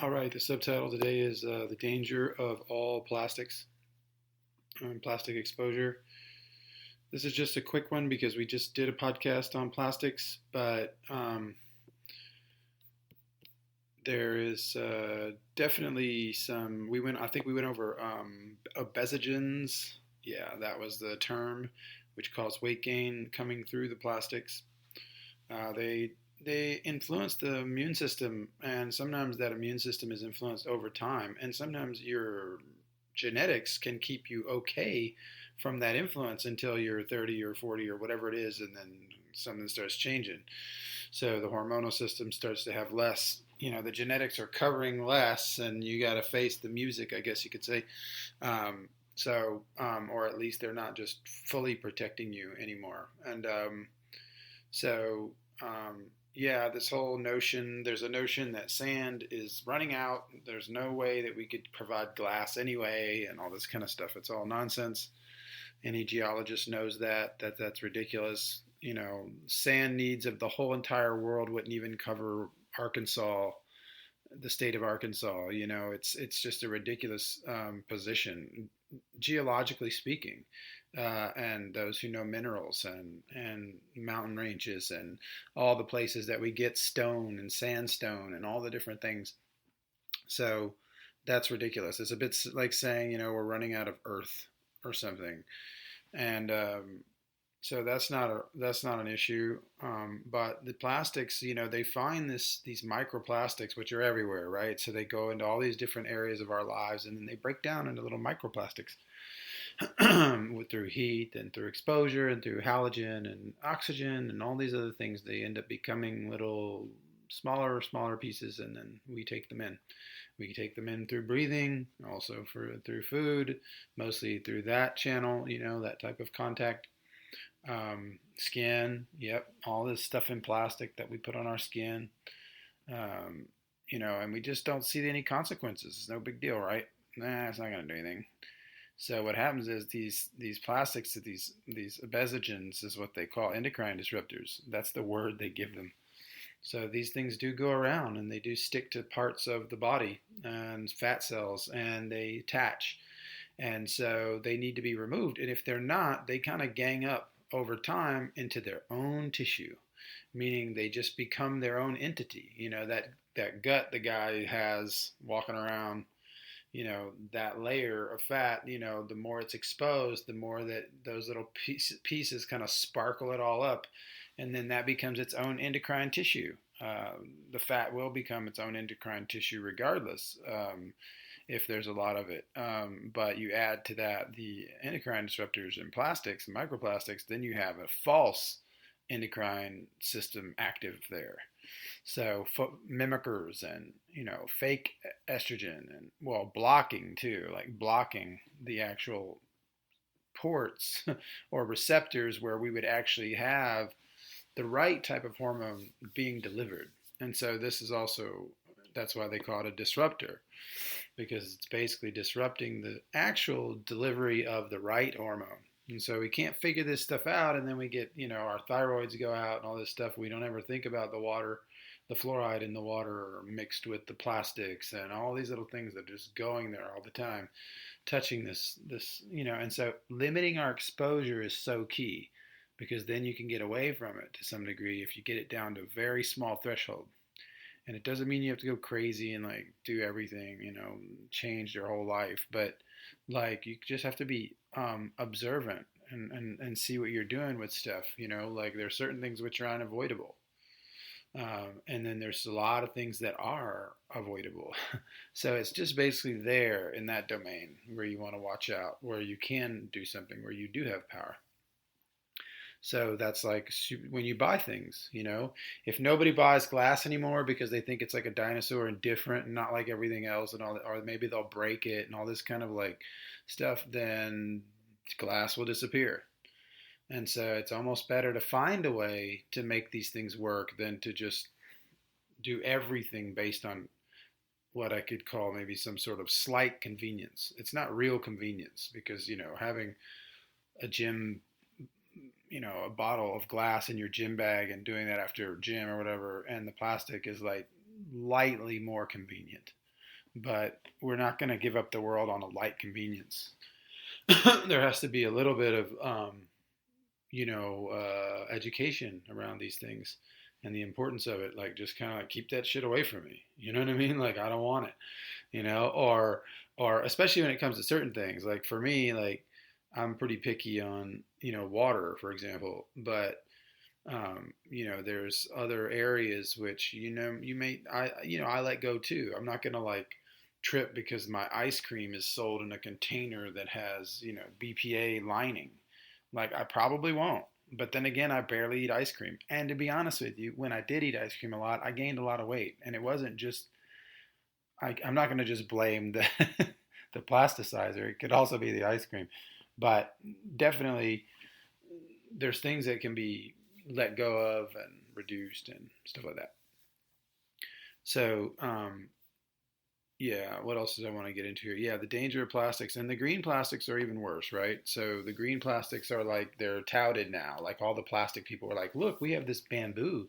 All right, the subtitle today is The Danger of All Plastics, Plastic Exposure. This is just a quick one because we just did a podcast on plastics, but there is definitely some. I think we went over obesogens. Yeah, that was the term, which caused weight gain coming through the plastics. They influence the immune system, and sometimes that immune system is influenced over time, and sometimes your genetics can keep you okay from that influence until you're 30 or 40 or whatever it is, and then something starts changing. So the hormonal system starts to have less. The genetics are covering less, and you got to face the music, I guess you could say. Or at least they're not just fully protecting you anymore. And so, yeah, this whole notion, there's a notion that sand is running out. There's no way that we could provide glass anyway, and all this kind of stuff. It's all nonsense. Any geologist knows that's ridiculous. Sand needs of the whole entire world wouldn't even cover Arkansas, the state of Arkansas. It's just a ridiculous position, geologically speaking. And those who know minerals and mountain ranges and all the places that we get stone and sandstone and all the different things. So that's ridiculous. It's a bit like saying, we're running out of earth or something. And so that's not an issue. But the plastics, they find these microplastics, which are everywhere, right? So they go into all these different areas of our lives, and then they break down into little microplastics through heat and through exposure and through halogen and oxygen and all these other things. They end up becoming little smaller pieces, and then we take them in. We take them in through breathing, also through food, mostly through that channel, that type of contact. Skin, yep, all this stuff in plastic that we put on our skin, and we just don't see any consequences. It's no big deal, right? Nah, it's not going to do anything. So what happens is these plastics, these obesogens is what they call endocrine disruptors. That's the word they give them. So these things do go around, and they do stick to parts of the body and fat cells, and they attach. And so they need to be removed. And if they're not, they kind of gang up over time into their own tissue, meaning they just become their own entity. That gut the guy has walking around, that layer of fat, the more it's exposed, the more that those little pieces kind of sparkle it all up. And then that becomes its own endocrine tissue. The fat will become its own endocrine tissue regardless, if there's a lot of it. But you add to that the endocrine disruptors and plastics and microplastics, then you have a false endocrine system active there. So mimickers and fake estrogen and blocking too, like blocking the actual ports or receptors where we would actually have the right type of hormone being delivered. And so that's why they call it a disruptor, because it's basically disrupting the actual delivery of the right hormone. And so we can't figure this stuff out, and then we get, our thyroids go out and all this stuff. We don't ever think about the water, the fluoride in the water mixed with the plastics and all these little things that are just going there all the time, touching this, and so limiting our exposure is so key, because then you can get away from it to some degree if you get it down to a very small threshold. And it doesn't mean you have to go crazy and do everything, change your whole life. But you just have to be observant and see what you're doing with stuff. There are certain things which are unavoidable. And then there's a lot of things that are avoidable. So it's just basically there in that domain where you want to watch out, where you can do something, where you do have power. So that's like when you buy things, if nobody buys glass anymore because they think it's like a dinosaur and different and not like everything else and all that, or maybe they'll break it and all this kind of stuff, then glass will disappear. And so it's almost better to find a way to make these things work than to just do everything based on what I could call maybe some sort of slight convenience. It's not real convenience, because, having a gym, a bottle of glass in your gym bag and doing that after gym or whatever, and the plastic is lightly more convenient. but we're not going to give up the world on a light convenience. There has to be a little bit of education around these things and the importance of it. Like, just kind of like keep that shit away from me. You know what I mean? Like, I don't want it. Or especially when it comes to certain things. Like for me, like I'm pretty picky on water, for example, but there's other areas which I let go too. I'm not gonna like trip because my ice cream is sold in a container that has BPA lining. Like I probably won't. But then again, I barely eat ice cream. And to be honest with you, when I did eat ice cream a lot, I gained a lot of weight. And it wasn't just I'm not going to just blame the the plasticizer. It could also be the ice cream, but definitely there's things that can be let go of and reduced and stuff like that. So yeah, what else does I want to get into here? Yeah, the danger of plastics, and the green plastics are even worse, right? So the green plastics are like they're touted now. Like all the plastic people are like, look, we have this bamboo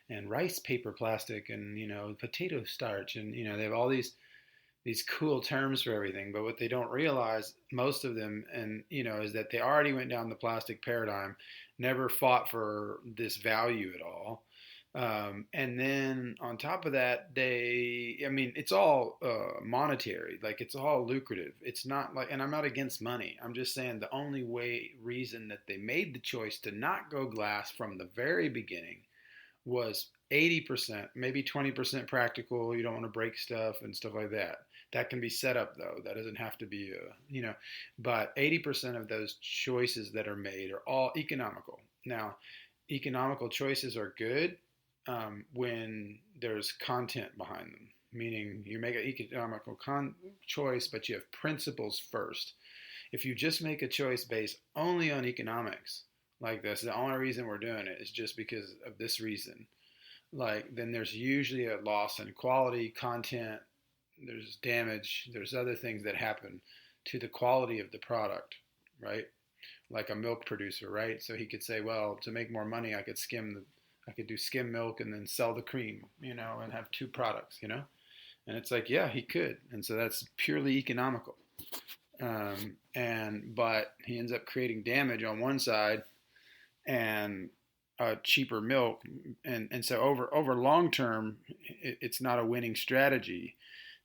and rice paper plastic and potato starch and they have all these cool terms for everything. But what they don't realize, most of them, and is that they already went down the plastic paradigm, never fought for this value at all. And then on top of that, it's all monetary. Like it's all lucrative. It's not like, and I'm not against money. I'm just saying the only reason that they made the choice to not go glass from the very beginning was 80%, maybe 20% practical. You don't want to break stuff and stuff like that. That can be set up though. That doesn't have to be, but 80% of those choices that are made are all economical. Now, economical choices are good when there's content behind them, meaning you make an economical choice, but you have principles first. If you just make a choice based only on economics, like this, the only reason we're doing it is just because of this reason, like then there's usually a loss in quality, content, there's damage, there's other things that happen to the quality of the product, right? Like a milk producer, right? So he could say, well, to make more money, I could do skim milk and then sell the cream, and have two products, And it's like, yeah, he could, and so that's purely economical. But he ends up creating damage on one side and cheaper milk, and so over long term, it's not a winning strategy.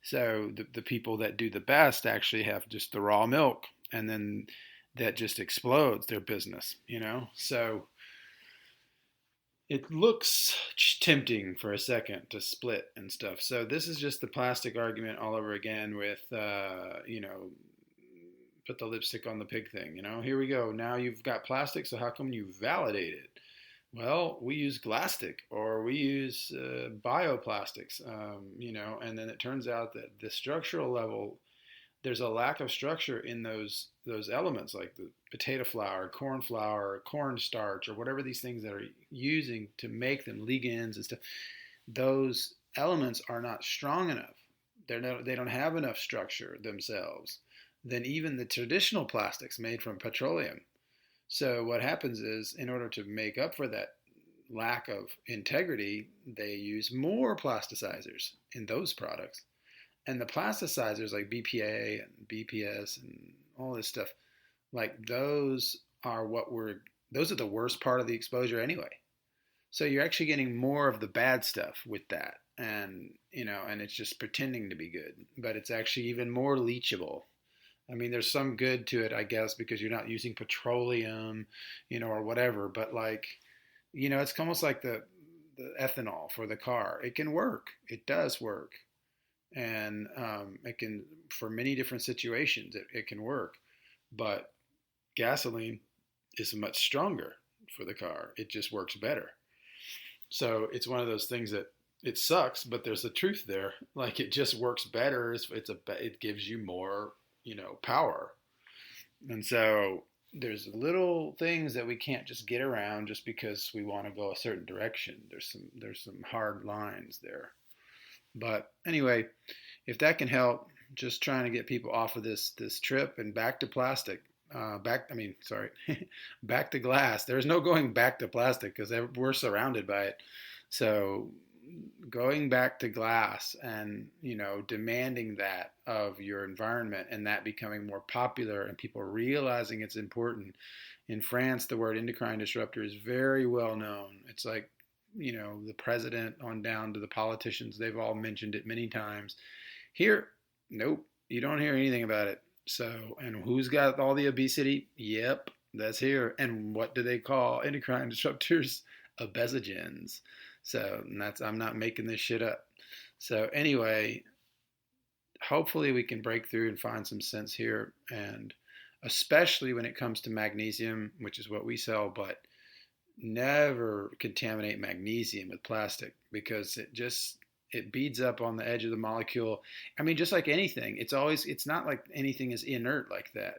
So the people that do the best actually have just the raw milk, and then that just explodes their business, So it looks tempting for a second to split and stuff. So this is just the plastic argument all over again with, put the lipstick on the pig thing. Here we go. Now you've got plastic, so how come you validate it? Well, we use Glastic or we use bioplastics, and then it turns out that the structural level, there's a lack of structure in those elements like the potato flour, corn flour, cornstarch, or whatever these things that are using to make them ligands and stuff. Those elements are not strong enough. They don't have enough structure themselves than even the traditional plastics made from petroleum. So what happens is, in order to make up for that lack of integrity, they use more plasticizers in those products. And the plasticizers like BPA and BPS and all this stuff, like those are the worst part of the exposure anyway. So you're actually getting more of the bad stuff with that. And, and it's just pretending to be good, but it's actually even more leachable. I mean, there's some good to it, I guess, because you're not using petroleum, or whatever. But like, it's almost like the ethanol for the car. It can work. It does work, and it can, for many different situations, it can work. But gasoline is much stronger for the car. It just works better. So it's one of those things that it sucks, but there's the truth there. Like it just works better. It gives you more power. And so there's little things that we can't just get around just because we want to go a certain direction. There's some hard lines there. But anyway, if that can help, just trying to get people off of this trip and back to plastic. Back to glass. There's no going back to plastic because we're surrounded by it. So going back to glass and, demanding that of your environment, and that becoming more popular and people realizing it's important. In France, the word endocrine disruptor is very well known. It's like, the president on down to the politicians, they've all mentioned it many times. Here, nope, you don't hear anything about it. So, and who's got all the obesity? Yep, that's here. And what do they call endocrine disruptors? Obesogens. So I'm not making this shit up. So anyway, hopefully we can break through and find some sense here, and especially when it comes to magnesium, which is what we sell, but never contaminate magnesium with plastic, because it beads up on the edge of the molecule. I mean, just like anything, it's not like anything is inert like that,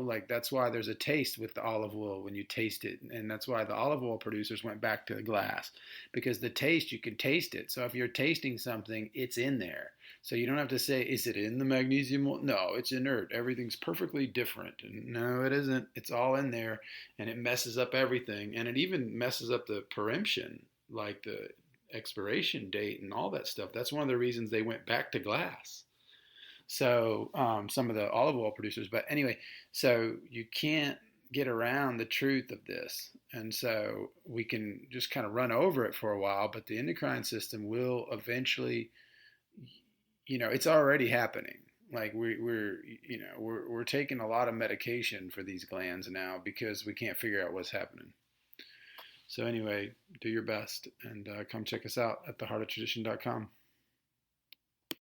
like that's why there's a taste with the olive oil when you taste it. And that's why the olive oil producers went back to the glass, because the taste, you can taste it. So if you're tasting something, it's in there. So you don't have to say, is it in the magnesium? No, it's inert. Everything's perfectly different. And no, it isn't. It's all in there, and it messes up everything. And it even messes up the peremption, like the expiration date and all that stuff. That's one of the reasons they went back to glass. So some of the olive oil producers, but anyway, so you can't get around the truth of this. And so we can just kind of run over it for a while, but the endocrine system will eventually, it's already happening. Like we're taking a lot of medication for these glands now because we can't figure out what's happening. So anyway, do your best, and come check us out at theheartoftradition.com.